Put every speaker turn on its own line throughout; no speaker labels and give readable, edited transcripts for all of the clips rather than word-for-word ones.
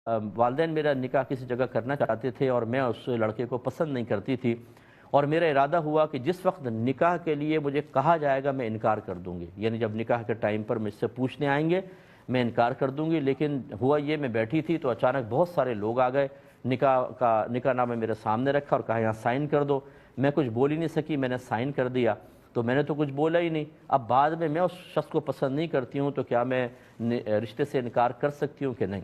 والدین میرا نکاح کسی جگہ کرنا چاہتے تھے اور میں اس لڑکے کو پسند نہیں کرتی تھی، اور میرا ارادہ ہوا کہ جس وقت نکاح کے لیے مجھے کہا جائے گا میں انکار کر دوں گی، یعنی جب نکاح کے ٹائم پر مجھ سے پوچھنے آئیں گے میں انکار کر دوں گی۔ لیکن ہوا یہ، میں بیٹھی تھی تو اچانک بہت سارے لوگ آ گئے، نکاح نامہ میرے سامنے رکھا اور کہا یہاں سائن کر دو۔ میں کچھ بول ہی نہیں سکی، میں نے سائن کر دیا۔ تو میں نے تو کچھ بولا ہی نہیں۔ اب بعد میں اس شخص کو پسند نہیں کرتی ہوں تو کیا میں رشتے سے انکار کر سکتی ہوں کہ نہیں؟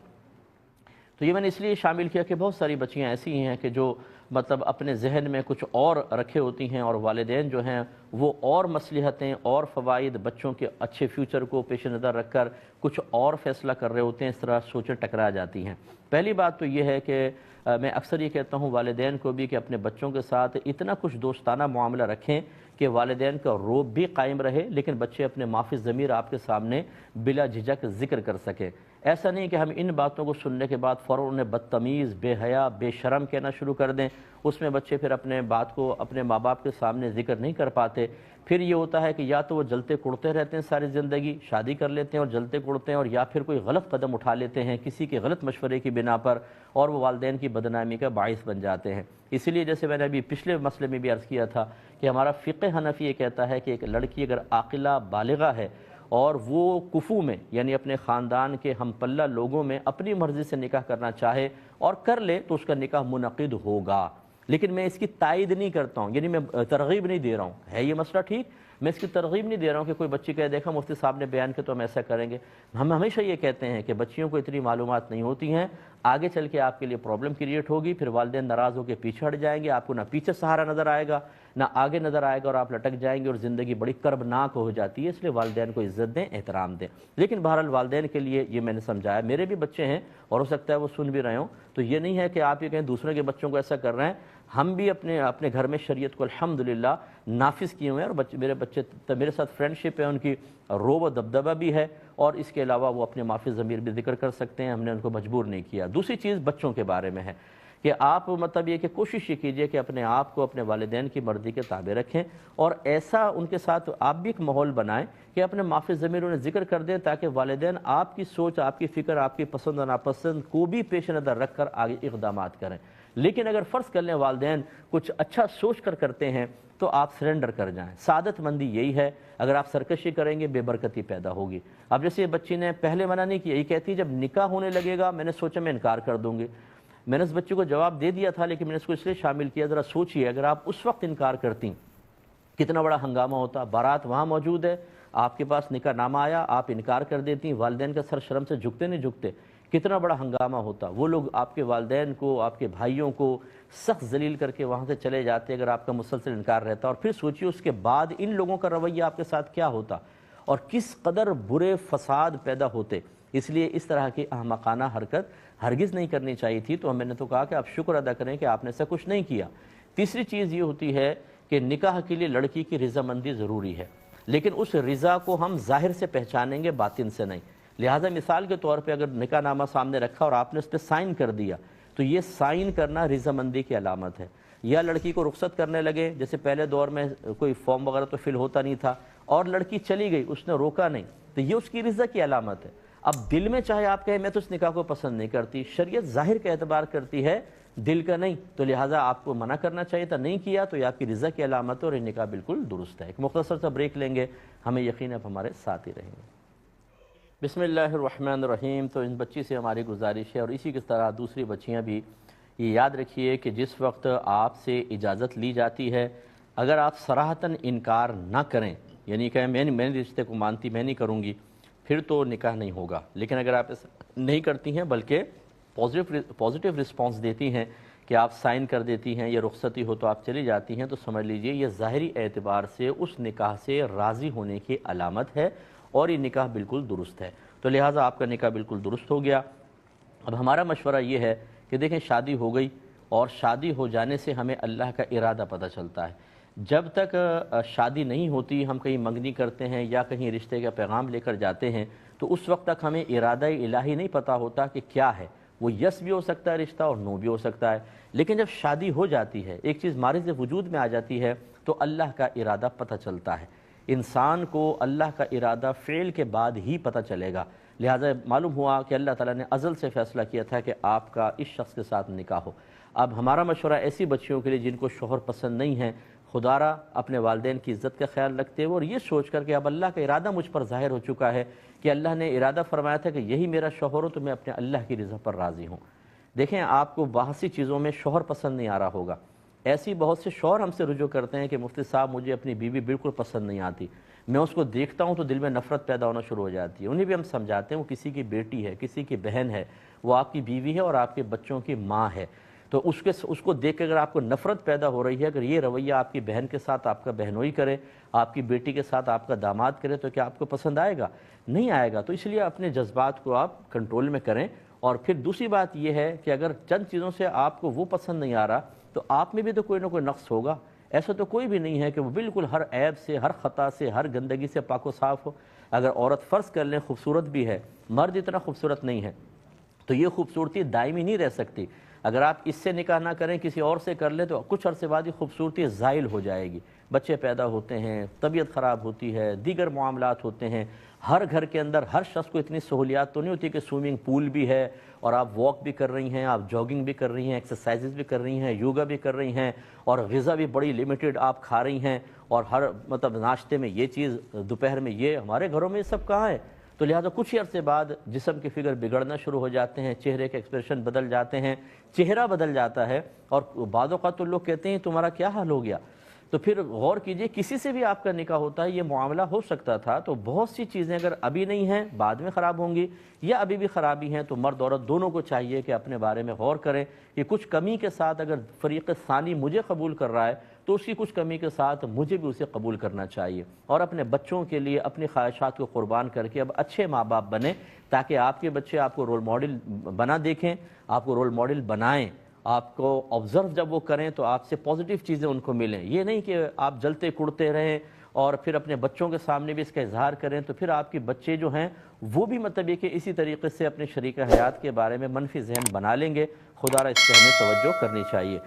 تو یہ میں نے اس لیے شامل کیا کہ بہت ساری بچیاں ایسی ہیں کہ جو مطلب اپنے ذہن میں کچھ اور رکھے ہوتی ہیں، اور والدین جو ہیں وہ اور مصلحتیں اور فوائد بچوں کے اچھے فیوچر کو پیش نظر رکھ کر کچھ اور فیصلہ کر رہے ہوتے ہیں، اس طرح سوچیں ٹکرا جاتی ہیں۔ پہلی بات تو یہ ہے کہ میں اکثر یہ کہتا ہوں والدین کو بھی کہ اپنے بچوں کے ساتھ اتنا کچھ دوستانہ معاملہ رکھیں کہ والدین کا روب بھی قائم رہے، لیکن بچے اپنے معافی ضمیر آپ کے سامنے بلا جھجک ذکر کر سکیں۔ ایسا نہیں کہ ہم ان باتوں کو سننے کے بعد فوراً انہیں بدتمیز، بے حیا، بے شرم کہنا شروع کر دیں۔ اس میں بچے پھر اپنے بات کو اپنے ماں باپ کے سامنے ذکر نہیں کر پاتے۔ پھر یہ ہوتا ہے کہ یا تو وہ جلتے کڑتے رہتے ہیں ساری زندگی، شادی کر لیتے ہیں اور جلتے کڑتے ہیں، اور یا پھر کوئی غلط قدم اٹھا لیتے ہیں کسی کے غلط مشورے کی بنا پر، اور وہ والدین کی بدنامی کا باعث بن جاتے ہیں۔ اسی لیے جیسے میں نے ابھی پچھلے مسئلے میں بھی عرض کیا تھا کہ ہمارا فقہ حنفی یہ کہتا ہے کہ ایک لڑکی اگر عاقلہ بالغہ ہے اور وہ کفو میں یعنی اپنے خاندان کے ہم پلہ لوگوں میں اپنی مرضی سے نکاح کرنا چاہے اور کر لے تو اس کا نکاح منعقد ہوگا۔ لیکن میں اس کی تائید نہیں کرتا ہوں، یعنی میں ترغیب نہیں دے رہا ہوں، ہے یہ مسئلہ ٹھیک، میں اس کی ترغیب نہیں دے رہا ہوں کہ کوئی بچی کہے دیکھا مفتی صاحب نے بیان کیا تو ہم ایسا کریں گے۔ ہم ہمیشہ یہ کہتے ہیں کہ بچیوں کو اتنی معلومات نہیں ہوتی ہیں، آگے چل کے آپ کے لیے پرابلم کریٹ ہوگی، پھر والدین ناراض ہو کے پیچھے ہٹ جائیں گے، آپ کو نہ پیچھے سہارا نظر آئے گا نہ آگے نظر آئے گا، اور آپ لٹک جائیں گے اور زندگی بڑی کربناک ہو جاتی ہے۔ اس لیے والدین کو عزت دیں، احترام دیں۔ لیکن بہرحال والدین کے لیے یہ میں نے سمجھایا، میرے بھی بچے ہیں اور ہو سکتا ہے وہ سن بھی رہے ہوں، تو یہ نہیں ہے کہ آپ یہ کہیں دوسرے کے بچوں کو ایسا کر رہے ہیں۔ ہم بھی اپنے گھر میں شریعت کو الحمدللہ نافذ کیے ہوئے ہیں، اور میرے بچے میرے ساتھ فرینڈشپ ہے، ان کی روب و دبدبہ بھی ہے، اور اس کے علاوہ وہ اپنے معافی ضمیر بھی ذکر کر سکتے ہیں، ہم نے ان کو مجبور نہیں کیا۔ دوسری چیز بچوں کے بارے میں ہے کہ آپ مطلب یہ کہ کوشش یہ کیجئے کہ اپنے آپ کو اپنے والدین کی مرضی کے تابع رکھیں، اور ایسا ان کے ساتھ آپ بھی ایک ماحول بنائیں کہ اپنے معافی ضمیر انہیں ذکر کر دیں، تاکہ والدین آپ کی سوچ، آپ کی فکر، آپ کی پسند و ناپسند کو بھی پیش نظر رکھ کر آگے اقدامات کریں۔ لیکن اگر فرض کر لیں والدین کچھ اچھا سوچ کر کرتے ہیں تو آپ سرنڈر کر جائیں۔ سعادت مندی یہی ہے، اگر آپ سرکشی کریں گے بے برکتی پیدا ہوگی۔ اب جیسے یہ بچی نے پہلے منع نہیں کیا، یہ کہتی ہے جب نکاح ہونے لگے گا میں نے سوچا میں انکار کر دوں گی۔ میں نے اس بچے کو جواب دے دیا تھا، لیکن میں نے اس کو اس لیے شامل کیا، ذرا سوچئے اگر آپ اس وقت انکار کرتی کتنا بڑا ہنگامہ ہوتا۔ بارات وہاں موجود ہے، آپ کے پاس نکاح نامہ آیا، آپ انکار کر دیتی، والدین کا سر شرم سے جھکتے نہیں جھکتے، کتنا بڑا ہنگامہ ہوتا۔ وہ لوگ آپ کے والدین کو، آپ کے بھائیوں کو سخت ذلیل کر کے وہاں سے چلے جاتے اگر آپ کا مسلسل انکار رہتا، اور پھر سوچیے اس کے بعد ان لوگوں کا رویہ آپ کے ساتھ کیا ہوتا اور کس قدر برے فساد پیدا ہوتے۔ اس لیے اس طرح کی احمقانہ حرکت ہرگز نہیں کرنی چاہیے تھی۔ تو میں نے تو کہا کہ آپ شکر ادا کریں کہ آپ نے ایسا کچھ نہیں کیا۔ تیسری چیز یہ ہوتی ہے کہ نکاح کے لیے لڑکی کی رضامندی ضروری ہے، لیکن اس رضا کو ہم ظاہر سے پہچانیں گے، باطن سے نہیں۔ لہٰذا مثال کے طور پہ اگر نکاح نامہ سامنے رکھا اور آپ نے اس پہ سائن کر دیا تو یہ سائن کرنا رضامندی کی علامت ہے۔ یا لڑکی کو رخصت کرنے لگے، جیسے پہلے دور میں کوئی فارم وغیرہ تو فل ہوتا نہیں تھا، اور لڑکی چلی گئی، اس نے روکا نہیں، تو یہ اس کی رضا کی علامت ہے۔ اب دل میں چاہے آپ کہیں میں تو اس نکاح کو پسند نہیں کرتی، شریعت ظاہر کا اعتبار کرتی ہے، دل کا نہیں، تو لہٰذا آپ کو منع کرنا چاہیے تھا، نہیں کیا تو یہ آپ کی رضا کی علامت ہے، اور یہ نکاح بالکل درست ہے۔ ایک مختصر سا بریک لیں گے، ہمیں یقین ہے آپ ہمارے ساتھ ہی رہیں گے۔ بسم اللہ الرحمن الرحیم۔ تو ان بچی سے ہماری گزارش ہے، اور اسی کی طرح دوسری بچیاں بھی، یہ یاد رکھیے کہ جس وقت آپ سے اجازت لی جاتی ہے، اگر آپ صراحتاً انکار نہ کریں، یعنی کہ میں رشتے کو مانتی، میں نہیں کروں گی، پھر تو نکاح نہیں ہوگا۔ لیکن اگر آپ ایسا نہیں کرتی ہیں بلکہ پازیٹیو رسپانس دیتی ہیں کہ آپ سائن کر دیتی ہیں یا رخصتی ہو تو آپ چلی جاتی ہیں، تو سمجھ لیجئے یہ ظاہری اعتبار سے اس نکاح سے راضی ہونے کی علامت ہے، اور یہ نکاح بالکل درست ہے۔ تو لہٰذا آپ کا نکاح بالکل درست ہو گیا۔ اب ہمارا مشورہ یہ ہے کہ دیکھیں شادی ہو گئی، اور شادی ہو جانے سے ہمیں اللہ کا ارادہ پتہ چلتا ہے۔ جب تک شادی نہیں ہوتی، ہم کہیں منگنی کرتے ہیں یا کہیں رشتے کا پیغام لے کر جاتے ہیں، تو اس وقت تک ہمیں ارادہ الہی نہیں پتہ ہوتا کہ کیا ہے۔ وہ یس بھی ہو سکتا ہے رشتہ اور نو بھی ہو سکتا ہے، لیکن جب شادی ہو جاتی ہے، ایک چیز مارز وجود میں آ جاتی ہے، تو اللہ کا ارادہ پتہ چلتا ہے۔ انسان کو اللہ کا ارادہ فعل کے بعد ہی پتہ چلے گا۔ لہٰذا معلوم ہوا کہ اللہ تعالیٰ نے ازل سے فیصلہ کیا تھا کہ آپ کا اس شخص کے ساتھ نکاح ہو۔ اب ہمارا مشورہ ایسی بچیوں کے لیے جن کو شوہر پسند نہیں ہے، خدا را اپنے والدین کی عزت کا خیال رکھتے ہوئے اور یہ سوچ کر کہ اب اللہ کا ارادہ مجھ پر ظاہر ہو چکا ہے کہ اللہ نے ارادہ فرمایا تھا کہ یہی میرا شوہر ہو، تو میں اپنے اللہ کی رضا پر راضی ہوں۔ دیکھیں، آپ کو بہت سی چیزوں میں شوہر پسند نہیں آ رہا ہوگا، ایسی بہت سے شوہر ہم سے رجوع کرتے ہیں کہ مفتی صاحب مجھے اپنی بیوی بالکل پسند نہیں آتی، میں اس کو دیکھتا ہوں تو دل میں نفرت پیدا ہونا شروع ہو جاتی ہے۔ انہیں بھی ہم سمجھاتے ہیں وہ کسی کی بیٹی ہے، کسی کی بہن ہے، وہ آپ کی بیوی ہے اور آپ کے بچوں کی ماں ہے، تو اس کو دیکھ کے اگر آپ کو نفرت پیدا ہو رہی ہے، اگر یہ رویہ آپ کی بہن کے ساتھ آپ کا بہنوئی کرے، آپ کی بیٹی کے ساتھ آپ کا داماد کرے، تو کیا آپ کو پسند آئے گا؟ نہیں آئے گا۔ تو اس لیے اپنے جذبات کو آپ کنٹرول میں کریں۔ اور پھر دوسری بات یہ ہے کہ اگر چند چیزوں سے آپ کو وہ پسند نہیں آ رہا تو آپ میں بھی تو کوئی نہ کوئی نقص ہوگا۔ ایسا تو کوئی بھی نہیں ہے کہ وہ بالکل ہر عیب سے، ہر خطا سے، ہر گندگی سے پاک و صاف ہو۔ اگر عورت فرض کر لیں خوبصورت بھی ہے، مرد اتنا خوبصورت نہیں ہے، تو یہ خوبصورتی دائمی نہیں رہ سکتی۔ اگر آپ اس سے نکاح نہ کریں، کسی اور سے کر لیں، تو کچھ عرصے بعد یہ خوبصورتی زائل ہو جائے گی، بچے پیدا ہوتے ہیں، طبیعت خراب ہوتی ہے، دیگر معاملات ہوتے ہیں۔ ہر گھر کے اندر ہر شخص کو اتنی سہولیات تو نہیں ہوتی کہ سوئمنگ پول بھی ہے اور آپ واک بھی کر رہی ہیں، آپ جاگنگ بھی کر رہی ہیں، ایکسرسائزز بھی کر رہی ہیں، یوگا بھی کر رہی ہیں، اور غذا بھی بڑی لمیٹڈ آپ کھا رہی ہیں، اور ہر ناشتے میں یہ چیز، دوپہر میں یہ۔ ہمارے گھروں میں یہ سب کہاں ہے؟ تو لہٰذا کچھ ہی عرصے بعد جسم کے فگر بگڑنا شروع ہو جاتے ہیں، چہرے کے ایکسپریشن بدل جاتے ہیں، چہرہ بدل جاتا ہے، اور بعض اوقات تو لوگ کہتے ہیں تمہارا کیا حال ہو گیا؟ تو پھر غور کیجئے، کسی سے بھی آپ کا نکاح ہوتا ہے، یہ معاملہ ہو سکتا تھا۔ تو بہت سی چیزیں اگر ابھی نہیں ہیں، بعد میں خراب ہوں گی، یا ابھی بھی خرابی ہیں، تو مرد عورت دونوں کو چاہیے کہ اپنے بارے میں غور کریں کہ کچھ کمی کے ساتھ اگر فریق ثانی مجھے قبول کر رہا ہے تو اس کی کچھ کمی کے ساتھ مجھے بھی اسے قبول کرنا چاہیے، اور اپنے بچوں کے لیے اپنی خواہشات کو قربان کر کے اب اچھے ماں باپ بنیں، تاکہ آپ کے بچے آپ کو رول ماڈل بنا دیکھیں، آپ کو رول ماڈل بنائیں، آپ کو آبزرو جب وہ کریں تو آپ سے پازیٹیو چیزیں ان کو ملیں۔ یہ نہیں کہ آپ جلتے کڑتے رہیں اور پھر اپنے بچوں کے سامنے بھی اس کا اظہار کریں، تو پھر آپ کے بچے جو ہیں وہ بھی مطلب یہ کہ اسی طریقے سے اپنے شریک حیات کے بارے میں منفی ذہن بنا لیں گے۔ خدا را اس پہ ہمیں توجہ کرنی چاہیے۔